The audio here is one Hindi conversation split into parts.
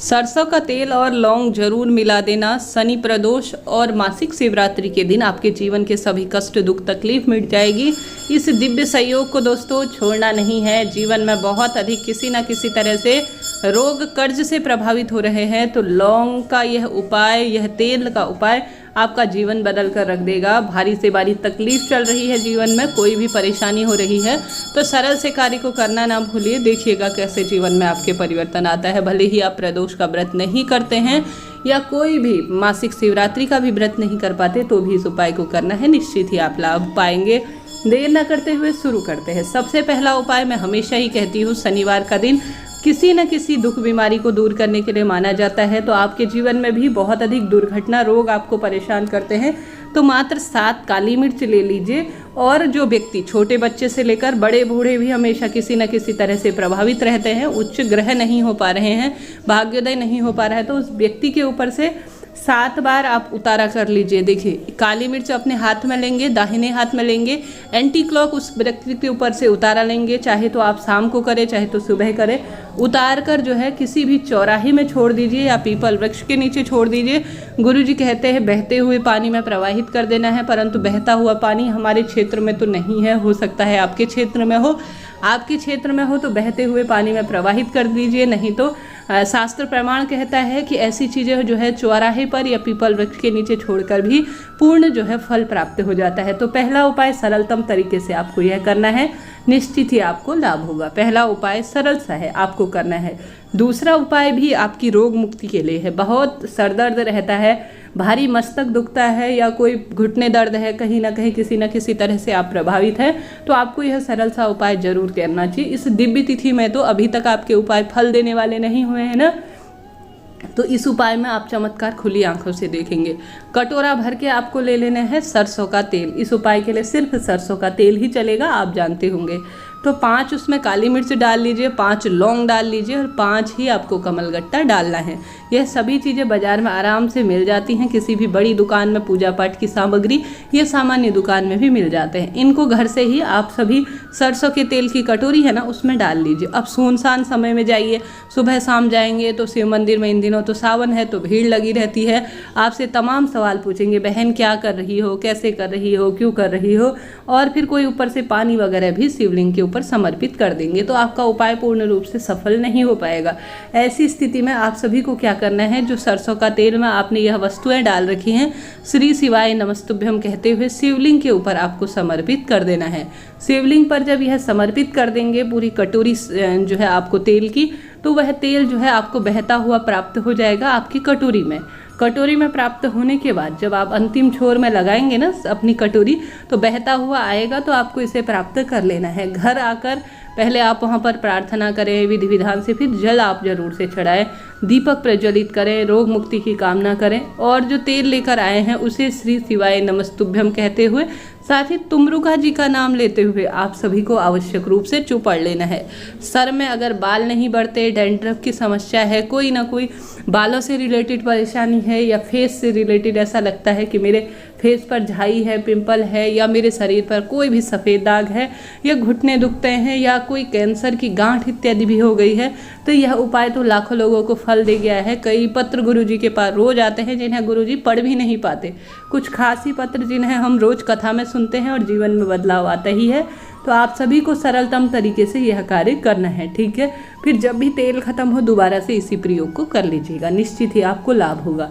सरसों का तेल और लौंग जरूर मिला देना। शनि प्रदोष और मासिक शिवरात्रि के दिन आपके जीवन के सभी कष्ट दुख तकलीफ मिट जाएगी। इस दिव्य संयोग को दोस्तों छोड़ना नहीं है। जीवन में बहुत अधिक किसी न किसी तरह से रोग कर्ज से प्रभावित हो रहे हैं तो लौंग का यह उपाय, यह तेल का उपाय आपका जीवन बदल कर रख देगा। भारी से भारी तकलीफ चल रही है, जीवन में कोई भी परेशानी हो रही है तो सरल से कार्य को करना ना भूलिए। देखिएगा कैसे जीवन में आपके परिवर्तन आता है। भले ही आप प्रदोष का व्रत नहीं करते हैं या कोई भी मासिक शिवरात्रि का भी व्रत नहीं कर पाते तो भी इस उपाय को करना है, निश्चित ही आप लाभ पाएंगे। देर न करते हुए शुरू करते हैं। सबसे पहला उपाय मैं हमेशा ही कहती हूँ, शनिवार का दिन किसी न किसी दुख बीमारी को दूर करने के लिए माना जाता है। तो आपके जीवन में भी बहुत अधिक दुर्घटना रोग आपको परेशान करते हैं तो मात्र 7 काली मिर्च ले लीजिए। और जो व्यक्ति छोटे बच्चे से लेकर बड़े बूढ़े भी हमेशा किसी न किसी तरह से प्रभावित रहते हैं, उच्च ग्रह नहीं हो पा रहे हैं, भाग्योदय नहीं हो पा रहा है, तो उस व्यक्ति के ऊपर से 7 बार आप उतारा कर लीजिए। देखिए, काली मिर्च अपने हाथ में लेंगे, दाहिने हाथ में लेंगे, एंटी क्लॉक उस व्यक्ति के ऊपर से उतारा लेंगे। चाहे तो आप शाम को करें, चाहे तो सुबह करें। उतार कर जो है किसी भी चौराहे में छोड़ दीजिए या पीपल वृक्ष के नीचे छोड़ दीजिए। गुरुजी कहते हैं बहते हुए पानी में प्रवाहित कर देना है, परंतु बहता हुआ पानी हमारे क्षेत्र में तो नहीं है, हो सकता है आपके क्षेत्र में हो। आपके क्षेत्र में हो तो बहते हुए पानी में प्रवाहित कर दीजिए। नहीं तो शास्त्र प्रमाण कहता है कि ऐसी चीज़ें जो है चौराहे पर या पीपल वृक्ष के नीचे छोड़कर भी पूर्ण जो है फल प्राप्त हो जाता है। तो पहला उपाय सरलतम तरीके से आपको यह करना है, निश्चित ही आपको लाभ होगा। पहला उपाय सरल सा है, आपको करना है। दूसरा उपाय भी आपकी रोग मुक्ति के लिए है। बहुत सर दर्द रहता है, भारी मस्तक दुखता है या कोई घुटने दर्द है, कहीं ना कहीं किसी न किसी तरह से आप प्रभावित हैं तो आपको यह सरल सा उपाय जरूर करना चाहिए। इस दिव्य तिथि में तो अभी तक आपके उपाय फल देने वाले नहीं हुए हैं ना, तो इस उपाय में आप चमत्कार खुली आंखों से देखेंगे। कटोरा भर के आपको ले लेना है सरसों का तेल। इस उपाय के लिए सिर्फ सरसों का तेल ही चलेगा, आप जानते होंगे। तो 5 उसमें काली मिर्च डाल लीजिए, 5 लौंग डाल लीजिए और 5 ही आपको कमलगट्टा डालना है। यह सभी चीज़ें बाजार में आराम से मिल जाती हैं, किसी भी बड़ी दुकान में पूजा पाठ की सामग्री या सामान्य दुकान में भी मिल जाते हैं। इनको घर से ही आप सभी सरसों के तेल की कटोरी है ना उसमें डाल लीजिए। अब सुनसान समय में जाइए, सुबह शाम जाएंगे तो शिव मंदिर में इन दिनों तो सावन है तो भीड़ लगी रहती है। आपसे तमाम सवाल पूछेंगे, बहन क्या कर रही हो, कैसे कर रही हो, क्यों कर रही हो, और फिर कोई ऊपर से पानी वगैरह भी शिवलिंग के ऊपर समर्पित कर देंगे तो आपका उपाय पूर्ण रूप से सफल नहीं हो पाएगा। ऐसी स्थिति में आप सभी को क्या करना है, जो सरसों का तेल में आपने यह वस्तुएं डाल रखी हैं, श्री शिवाय नमस्तुभ्यम कहते हुए शिवलिंग के ऊपर आपको समर्पित कर देना है। शिवलिंग पर जब यह समर्पित कर देंगे पूरी कटोरी जो है आपको तेल की, तो वह तेल जो है आपको बहता हुआ प्राप्त हो जाएगा आपकी कटोरी में। कटोरी में प्राप्त होने के बाद जब आप अंतिम छोर में लगाएंगे ना अपनी कटोरी, तो बहता हुआ आएगा तो आपको इसे प्राप्त कर लेना है। घर आकर पहले आप वहाँ पर प्रार्थना करें विधि विधान से, फिर जल आप जरूर से चढ़ाएं, दीपक प्रज्वलित करें, रोग मुक्ति की कामना करें और जो तेल लेकर आए हैं उसे श्री शिवाय नमस्तुभ्यम कहते हुए, साथ ही तुमरुका जी का नाम लेते हुए आप सभी को आवश्यक रूप से चुपड़ लेना है। सर में अगर बाल नहीं बढ़ते, डैंड्रफ की समस्या है, कोई ना कोई बालों से रिलेटेड परेशानी है या फेस से रिलेटेड ऐसा लगता है कि मेरे फेस पर झाई है, पिंपल है, या मेरे शरीर पर कोई भी सफ़ेद दाग है, या घुटने दुखते हैं, या कोई कैंसर की गांठ इत्यादि भी हो गई है, तो यह उपाय तो लाखों लोगों को फल दे गया है। कई पत्र गुरुजी के पास रोज आते हैं जिन्हें गुरुजी पढ़ भी नहीं पाते, कुछ खास ही पत्र जिन्हें हम रोज कथा में सुनते हैं और जीवन में बदलाव आता ही है। तो आप सभी को सरलतम तरीके से यह कार्य करना है, ठीक है। फिर जब भी तेल खत्म हो दोबारा से इसी प्रयोग को कर लीजिएगा, निश्चित ही आपको लाभ होगा।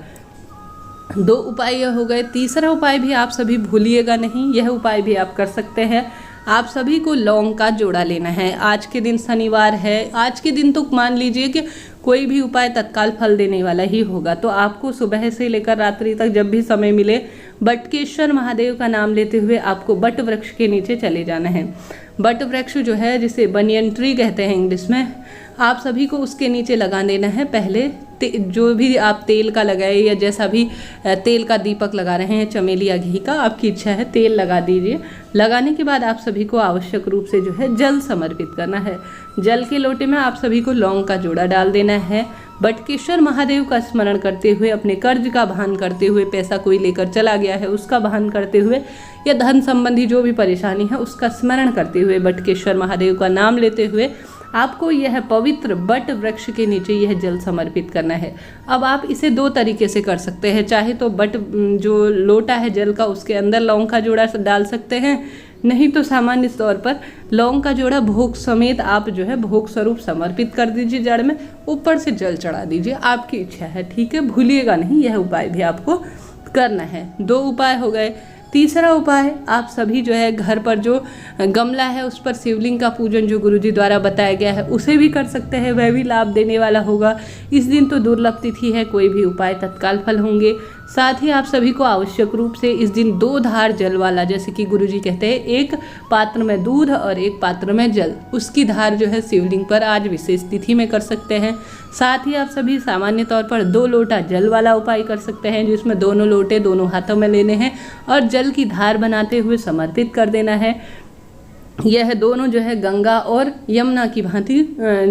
2 उपाय यह हो गए। तीसरा उपाय भी आप सभी भूलिएगा नहीं, यह उपाय भी आप कर सकते हैं। आप सभी को लौंग का जोड़ा लेना है। आज के दिन शनिवार है, आज के दिन तो मान लीजिए कि कोई भी उपाय तत्काल फल देने वाला ही होगा। तो आपको सुबह से लेकर रात्रि तक जब भी समय मिले बटकेश्वर महादेव का नाम लेते हुए आपको बट वृक्ष के नीचे चले जाना है। बट वृक्ष जो है जिसे बनियन ट्री कहते हैं इंग्लिश में, आप सभी को उसके नीचे लगा देना है। पहले जो भी आप तेल का लगाए या जैसा भी तेल का दीपक लगा रहे हैं, चमेली या घी का, आपकी इच्छा है तेल लगा दीजिए। लगाने के बाद आप सभी को आवश्यक रूप से जो है जल समर्पित करना है। जल के लोटे में आप सभी को लौंग का जोड़ा डाल देना है। बटकेश्वर महादेव का स्मरण करते हुए, अपने कर्ज का भान करते हुए, पैसा कोई लेकर चला गया है उसका भान करते हुए, या धन संबंधी जो भी परेशानी है उसका स्मरण करते हुए, बटकेश्वर महादेव का नाम लेते हुए आपको यह पवित्र बट वृक्ष के नीचे यह जल समर्पित करना है। अब आप इसे 2 तरीके से कर सकते हैं, चाहे तो बट जो लोटा है जल का उसके अंदर लौंग का जोड़ा डाल सकते हैं, नहीं तो सामान्य तौर पर लौंग का जोड़ा भोग समेत आप जो है भोग स्वरूप समर्पित कर दीजिए जड़ में, ऊपर से जल चढ़ा दीजिए, आपकी इच्छा है, ठीक है। भूलिएगा नहीं, यह उपाय भी आपको करना है। 2 उपाय हो गए। तीसरा उपाय, आप सभी जो है घर पर जो गमला है उस पर शिवलिंग का पूजन जो गुरुजी द्वारा बताया गया है उसे भी कर सकते हैं, वह भी लाभ देने वाला होगा। इस दिन तो दुर्लभ तिथि है, कोई भी उपाय तत्काल फल होंगे। साथ ही आप सभी को आवश्यक रूप से इस दिन 2 धार जल वाला, जैसे कि गुरुजी कहते हैं, एक पात्र में दूध और एक पात्र में जल, उसकी धार जो है शिवलिंग पर आज विशेष तिथि में कर सकते हैं। साथ ही आप सभी सामान्य तौर पर 2 लोटा जल वाला उपाय कर सकते हैं, जिसमें दोनों लोटे दोनों हाथों में लेने हैं और जल की धार बनाते हुए समर्पित कर देना है। यह दोनों जो है गंगा और यमुना की भांति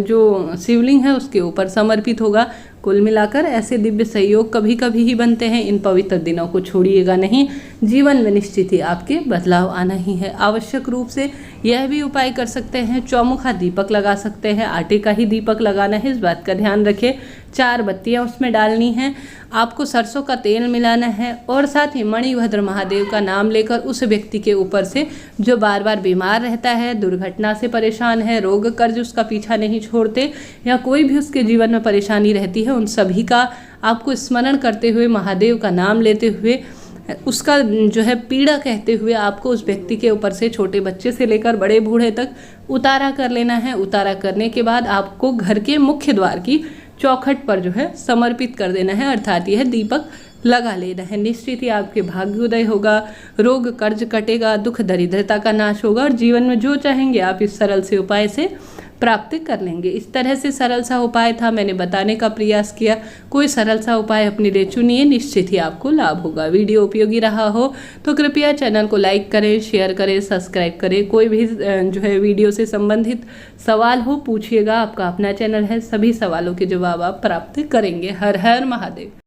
जो शिवलिंग है उसके ऊपर समर्पित होगा। कुल मिलाकर ऐसे दिव्य सहयोग कभी कभी ही बनते हैं, इन पवित्र दिनों को छोड़िएगा नहीं, जीवन में निश्चित ही आपके बदलाव आना ही है। आवश्यक रूप से यह भी उपाय कर सकते हैं, चौमुखा दीपक लगा सकते हैं, आटे का ही दीपक लगाना है, इस बात का ध्यान रखें। 4 बत्तियां उसमें डालनी हैं, आपको सरसों का तेल मिलाना है और साथ ही मणिभद्र महादेव का नाम लेकर उस व्यक्ति के ऊपर से जो बार बार बीमार रहता है, दुर्घटना से परेशान है, रोग कर्ज उसका पीछा नहीं छोड़ते या कोई भी उसके जीवन में परेशानी रहती है, उन सभी का आपको स्मरण करते हुए, महादेव का नाम लेते हुए, उसका जो है पीड़ा कहते हुए आपको उस व्यक्ति के ऊपर से छोटे बच्चे से लेकर बड़े बूढ़े तक उतारा कर लेना है। उतारा करने के बाद आपको घर के मुख्य द्वार की चौखट पर जो है समर्पित कर देना है, अर्थात यह दीपक लगा लेना है। निश्चित ही आपके भाग्योदय होगा, रोग कर्ज कटेगा, दुख दरिद्रता का नाश होगा और जीवन में जो चाहेंगे आप इस सरल से उपाय से प्राप्त कर लेंगे। इस तरह से सरल सा उपाय था, मैंने बताने का प्रयास किया। कोई सरल सा उपाय अपने लिए चुनिए, निश्चित ही आपको लाभ होगा। वीडियो उपयोगी रहा हो तो कृपया चैनल को लाइक करें, शेयर करें, सब्सक्राइब करें। कोई भी जो है वीडियो से संबंधित सवाल हो पूछिएगा, आपका अपना चैनल है, सभी सवालों के जवाब आप प्राप्त करेंगे। हर हर महादेव।